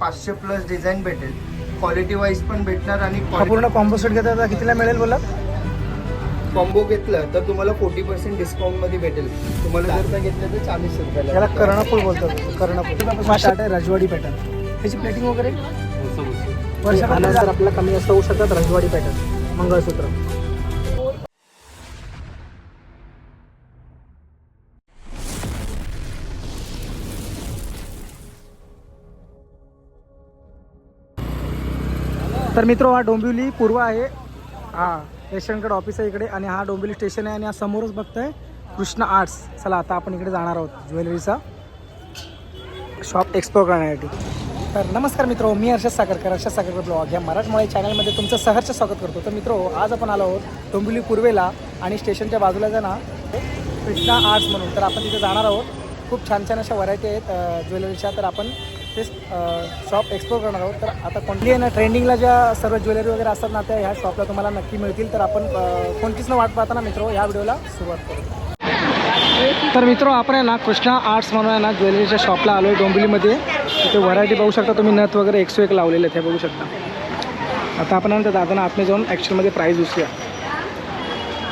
500 plus design भेटेल. Quality wise पण भेटणार आणि पूर्ण कॉम्बो सेट घेता तर कितीला मिळेल बोला? कॉम्बो घेतलं तर तुम्हाला 40% डिस्काउंटमध्ये भेटेल. तुम्हाला जर का घेतलं तर 40 रुपयाला. त्याला कर्णफूल बोलतात. कर्णफूल स्टार्ट आहे रजवाडी पॅटर्न. त्याची प्लेटिंग वगैरे वर्षानंतर आपल्याला कमी जास्त होऊ शकतात. रजवाडी पॅटर्न मंगळसूत्र. तर मित्र हा डोंबिवली पूर्व आहे. हा रेशनकार्ड ऑफिस आहे इकडे आणि हा डोंबिवली स्टेशन आहे आणि हा समोरच बघताय कृष्णा आर्ट्स. चला आता आपण इकडे जाणार आहोत ज्वेलरीचा शॉप एक्सप्लोर करण्यासाठी. तर नमस्कार मित्रो, मी हर्षद साखरकर, हर्षद साखरकर ब्लॉग या मराठमोळी चॅनलमध्ये तुमचं सहर्ष स्वागत करतो. तर मित्रो आज आपण आलो आहोत डोंबिवली पूर्वेला आणि स्टेशनच्या बाजूला ना कृष्णा आर्ट्स म्हणून. तर आपण तिथे जाणार आहोत. खूप छान छान अशा व्हरायटी आहेत ज्वेलरीच्या. तर आपण ते शॉप एक्सप्लोर करणार आहोत. तर आता कोणती आहे ना ट्रेंडिंगला ज्या सर्व ज्वेलरी वगैरे असतात ना त्या ह्या शॉपला तुम्हाला नक्की मिळतील. तर आपण कोणतीच न वाट पाहताना मित्रो ह्या व्हिडिओला सुरुवात करू. तर मित्रो आपण आहे ना कृष्णा आर्ट्स म्हणून आहे ना ज्वेलरीच्या शॉपला आलो आहे डोंबिवलीमध्ये. इथे व्हरायटी बघू शकता तुम्ही. नथ वगैरे 101 लावलेले आहेत हे बघू शकता. आता आपण त्या दादांना आतमध्ये जाऊन ॲक्च्युअलमध्ये प्राईस विचारूया.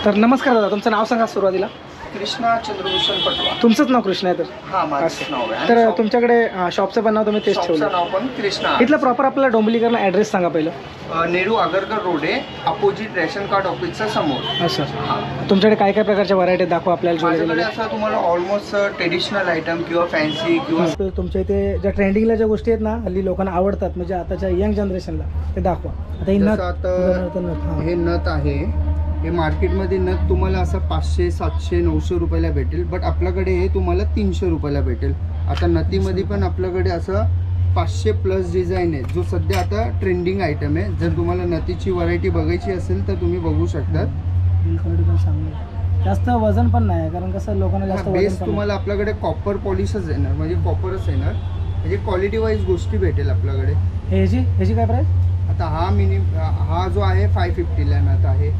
तर नमस्कार दादा, तुमचं नाव सांगा सुरुवातीला. कृष्णा चंद्रभूषण पटवा. तुमचंच नाव कृष्णा आहे तर? हा माझं नाव आहे. तर तुमच्याकडे शॉपचं पण नाव तुम्ही तेच ठेवलं? नाव पण कृष्णा. इथलं प्रॉपर आपल्याला डोंबिवलीकरनं ॲड्रेस सांगा पहिलं. नेहरू आगरकर रोड आहे, अपोजिट रेशन कार्ड ऑफिसच्या समोर. अच्छा. तुमच्याकडे काय काय प्रकारच्या व्हरायटी दाखवा आपल्याला माझ्याकडे ज्वेलरीमध्ये. असं तुम्हाला ऑलमोस्ट ट्रेडिशनल आयटम किंवा फॅन्सी किंवा तुमच्या इथे ज्या ट्रेंडिंगला ज्या गोष्टी आहेत ना हल्ली लोकांना आवडतात म्हणजे आताच्या यंग जनरेशनला ते दाखवा. आता ही नथ, जसं आता हे नथ आहे. हे मार्केटमध्ये नथ तुम्हाला असं 500, 700, 900 रुपयाला भेटेल. बट आपल्याकडे हे तुम्हाला 300 रुपयाला भेटेल. आता नथीमध्ये पण आपल्याकडे असं 500 प्लस डिझाईन आहे जो सध्या आता ट्रेंडिंग आयटम आहे. जर तुम्हाला नथीची व्हरायटी बघायची असेल तर तुम्ही बघू शकतात. जास्त वजन पण नाही कारण कसं लोकांना जास्त बेस तुम्हाला आपल्याकडे कॉपर पॉलिशच येणार, म्हणजे कॉपरच येणार. म्हणजे क्वालिटी वाईज गोष्टी भेटेल आपल्याकडे. ह्याची काय प्राईस? आता हा जो आहे 550ला नथ आहे.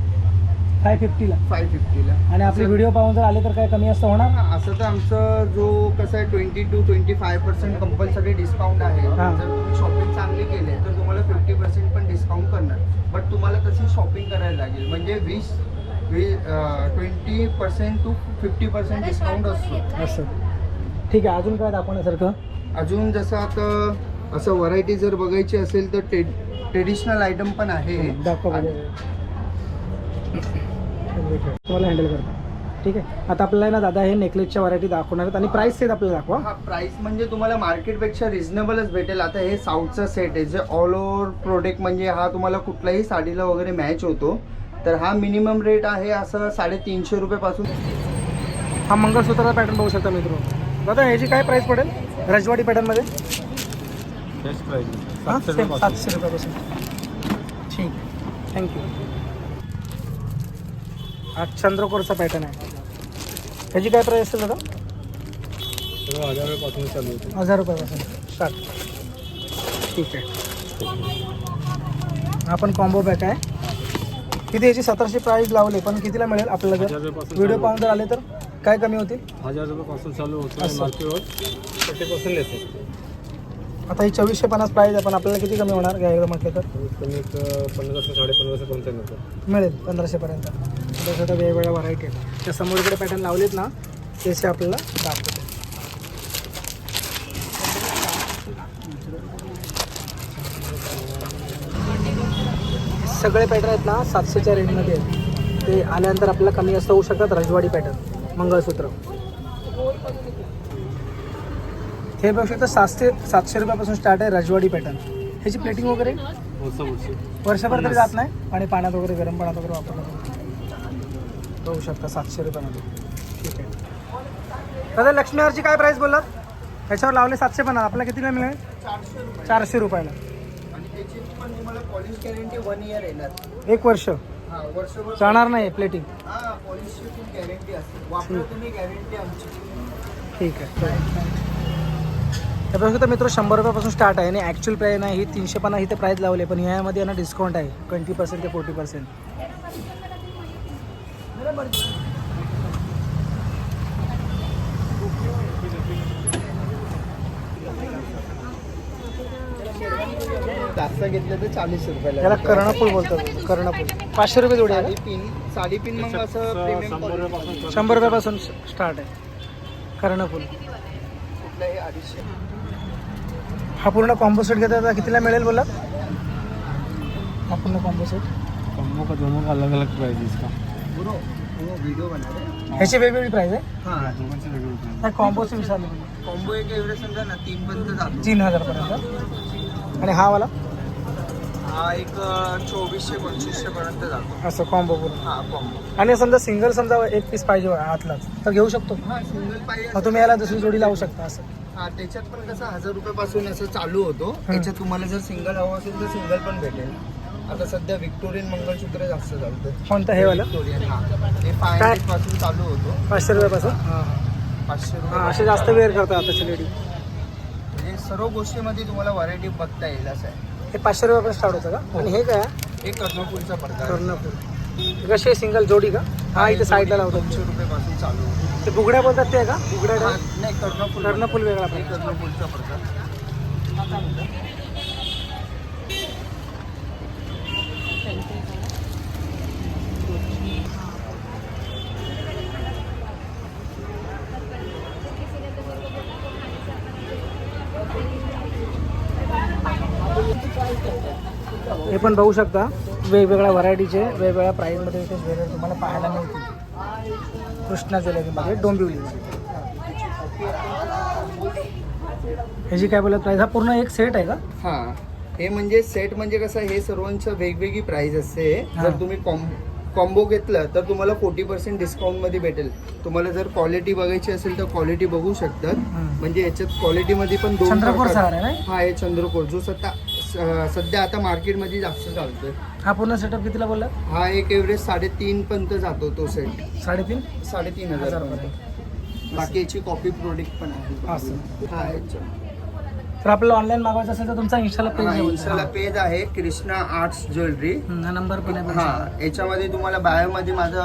550ला? 550ला. आणि आपले व्हिडिओ पाहून जर आले तर काय कमी जास्त होणार? असं तर आमचं जो कसं आहे 20 to 25% कंपल्सरी डिस्काउंट आहे. जर तुम्ही शॉपिंग चांगली केली तर तुम्हाला 50% पण डिस्काउंट करणार. बट तुम्हाला तशी शॉपिंग करायला लागेल. म्हणजे 20% to 50% डिस्काउंट असतो. असं ठीक आहे. अजून काय दाखवण्यासारखं? अजून जसं आता असं व्हरायटी जर बघायची असेल तर ट्रेडिशनल आयटम पण आहे. दाखवा तुम्हाला हँडल करतो. ठीक आहे. आता आपल्याला ना दादा हे नेकलेसच्या व्हरायटी दाखवणार आहेत आणि प्राईस सेट आपल्याला दाखवा. हा प्राईस म्हणजे तुम्हाला मार्केटपेक्षा रिझनेबलच भेटेल. आता हे साऊथचा सेट आहे जे ऑल ओव्हर प्रोडक्ट म्हणजे हा तुम्हाला कुठल्याही साडीला वगैरे मॅच होतो. तर हा मिनिमम रेट आहे असं 350 रुपयापासून. हा मंगळसूत्राचा पॅटर्न बघू शकता मित्र. दादा ह्याची काय प्राईस पडेल रजवाडी पॅटर्नमध्ये? 700 रुपयापासून. ठीक, थँक्यू. हा चंद्रकोरचा पॅटर्न आहे. ह्याची काय प्राईस असेल दादा? 1000 रुपयापासून चालू होते. 1000 रुपयापासून स्टार्ट. ठीक आहे. आपण कॉम्बो पॅक आहे. किती याची 1700 प्राईस लावले पण कितीला मिळेल आपल्याला जर व्हिडिओ पाहून जर आले तर काय कमी होतील? 1000 रुपयापासून चालू होतं. मार्केटवर 30% लेस. आता ही 2450 प्राईस आहे पण आपल्याला किती कमी होणार घ्यायला म्हटलं तर? कमी 1500 1550 पर्यंत मिळेल 1500पर्यंत. तसं तर वेगवेगळ्या व्हरायटी आहेत. त्या समोर इकडे पॅटर्न लावलेत ना त्याचे आपल्याला दाखवते. सगळे पॅटर्न आहेत ना 700च्या रेंजमध्ये आहेत. ते आल्यानंतर आपल्याला कमी जास्त होऊ शकतात. रजवाडी पॅटर्न मंगळसूत्र हे बघू शकता 700 रुपयापासून स्टार्ट आहे रजवाडी पॅटर्न. ह्याची प्लेटिंग वगैरे वर्षभर तरी जात नाही आणि पाण्यात वगैरे गरम पाण्यात वगैरे वापरलं बघू शकता 700 रुपयामध्ये. ठीक आहे. दादा लक्ष्मीहारची काय प्राईस बोललात? ह्याच्यावर लावले 750. आपल्याला कितीला मिळेल? 400 रुपयाला. आणि त्याची पण तुम्हाला पॉलिश गॅरंटी 1 इयर येणार. 1 वर्ष वर्षभर जाणार नाही प्लेटिंग? हा पॉलिशची पण गॅरंटी असते. वापरा तुम्ही गॅरंटी आमची. ठीक आहे. तर बघू शकता मित्र 100 रुपयापासून स्टार्ट आहे आणि ॲक्च्युअल प्राईस नाही ही 350 इथे प्राईस लावले पण ह्यामध्ये ना डिस्काउंट आहे 20% ते 40%. जास्त घेतलं तर 40 रुपयाला याला भेटेल. कर्णफूल बोलतात, कर्णफूल 500 रुपये जोडी आहे साडीपिन मग असं प्रीमियम 100 रुपयापासून का? 100 रुपयापासून स्टार्ट आहे कर्णफूल. कुठलं हे 250. हा पूर्ण कॉम्बो सेट घेता आता कितीला मिळेल बोला? हा पूर्ण कॉम्बो सेट कम्बो का दोनों का अलग अलग प्राइस है इसका. ब्रो वो वीडियो बना रहे. ह्याची वेगवेगळी प्राईस आहे. हां दोघांचे वेगळे प्राइस. नाही कॉम्बोचे विचारले कॉम्बो एक एवढं समजा ना 3 पर्यंत जातो. 3000 पर्यंत. आणि हा वाला हा एक 2400-2500 पर्यंत जातो. असं कॉम्बो पूर्ण. हा कॉम्बो. आणि समजा सिंगल समजा एक पीस पाहिजे आतलाच तर घेऊ शकतो. हा सिंगल पाहिजे. मग तुम्ही याला दुसरी जोडी लावू शकता असं. हा त्याच्यात पण कसं 1000 रुपयापासून असं चालू होतो. त्याच्यात तुम्हाला जर सिंगल हवं असेल तर सिंगल पण भेटेल. आता सध्या व्हिक्टोरियन मंगळसूत्र जास्त चालतं. कोणतं हे वाला? व्हिक्टोरियन हा हे 500 पासून चालू होतो. 500 रुपयापासून. 500 हां रुपये. असे जास्त वेअर करतात आताची लेडी. म्हणजे सर्व गोष्टीमध्ये तुम्हाला व्हरायटी बघता येईल असं आहे. हे 500 रुपयापासून स्टार्ट होतं का? आणि हे काय आहे? हे कर्णफूलचा प्रकार आहे. कर्णफूल कशी सिंगल जोडी का? हा इथे साईडला लावतो. 200 रुपयापासून चालू होतो. ते बुगड्या बोलतात ते का? बुगड्या हा, नाही कर्णफूल. कर्णफूल वेगळा हे प्रकार. कर्णफूलचा प्रकार. हे पण बघू शकता वेगवेगळ्या व्हरायटीचे वेगवेगळ्या प्राईजमध्ये इथे ज्वेलरी तुम्हाला पाहायला मिळतील. कृष्णा ज्वेलरीमध्ये डोंबिवलीमध्ये. ह्याची काय बोलत प्राईस? हा पूर्ण एक सेट आहे का? हा हे म्हणजे सेट म्हणजे कसं हे सर्वांचं वेगवेगळी प्राइस असते. हा. जर तुम्ही कॉम्बो घेतलं तर तुम्हाला 40% डिस्काउंटमध्ये भेटेल. तुम्हाला जर क्वालिटी बघायची असेल तर क्वालिटी बघू शकतात. म्हणजे याच्यात क्वालिटीमध्ये पण 2 चंद्रपूर प्रकार- सहार आहे ना? हा हे चंद्रपूर जो सध्या आता मार्केटमध्ये जास्त चालतोय. हा पूर्ण सेटअप कितीला बोलला? हा एक एव्हरेज 3.5 पर्यंत जातो तो सेट. 3.5 3,500 हजार पर्यंत. बाकी याची कॉपी प्रोडक्ट पण आहे. असं. हा याच्या तर आपल्याला ऑनलाईन मागवायचं असेल तर तुमचा इंस्टाला पेज आहे. इन्स्टाला पेज आहे कृष्णा आर्ट्स ज्वेलरी. हा नंबर पण आहे. हा याच्यामध्ये तुम्हाला बायोमध्ये माझा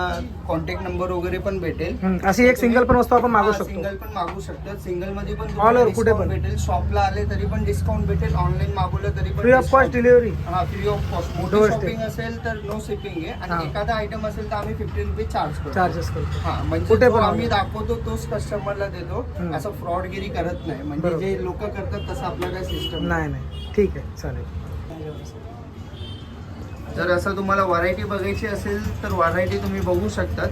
कॉन्टॅक्ट नंबर वगैरे पण भेटेल. अशी एक सिंगल पण वस्तू आपण मागवू शकतो. सिंगल पण मागू शकतात. सिंगल मध्ये पण All तुम्हाला over, कुठे discount पण. भेटेल. शॉपला आले तरी पण डिस्काउंट भेटेल. ऑनलाईन मागवलं तरी पण फ्री ऑफ कॉस्ट डिलिव्हरी. हा फ्री ऑफ कॉस्ट. मोठी Doorstep. शॉपिंग असेल तर नो शिपिंग आहे. हा. आणि एखादा आयटम असेल तर आम्ही 50 रुपये चार्ज करतो. चार्जेस करतो. हा म्हणजे कुठे जो पण आम्ही मागवा. दाखवतो तोच कस्टमरला देतो. असं फ्रॉडगिरी करत नाही. म्हणजे बरोबर. जे लोक करतात तसं आपलं काय सिस्टम नाही नाही ठीक आहे चालेल. जर असं तुम्हाला व्हरायटी बघायची असेल तर व्हरायटी तुम्ही बघू शकतात.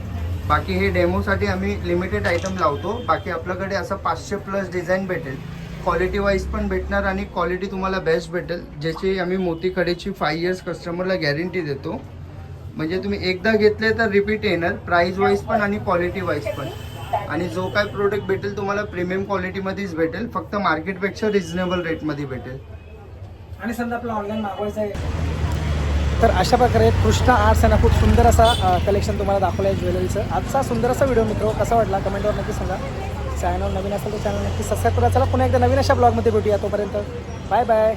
बाकी हे डेमोसाठी आम्ही लिमिटेड आयटम लावतो. बाकी आपल्याकडे असं 500+ डिझाईन भेटेल. क्वालिटी वाईज पण भेटणार आणि क्वालिटी तुम्हाला बेस्ट भेटेल. ज्याची आम्ही मोतीकडेची 5 इयर्स कस्टमरला गॅरंटी देतो. म्हणजे तुम्ही एकदा घेतले तर रिपीट येणार. प्राईज वाईज पण आणि क्वालिटी वाईज पण. आणि जो काय प्रोडक्ट भेटेल तुम्हाला प्रीमियम क्वालिटीमध्येच भेटेल. फक्त मार्केटपेक्षा रिझनेबल रेटमध्ये भेटेल. आणि समजा आपल्याला ऑनलाईन मागवायचं आहे तर अशा प्रकारे कृष्णा आर्ट्स यांना खूप सुंदर असा कलेक्शन तुम्हाला दाखवलं आहे ज्वेलरीचं. आजचा सुंदर असा व्हिडिओ मित्र कसा वाटला कमेंटवर नक्की सांगा. चॅनल नवीन असेल तर चॅनल नक्की सबस्क्राईब करा. चला पुन्हा एकदा नवीन अशा ब्लॉगमध्ये भेटूया. तोपर्यंत बाय बाय.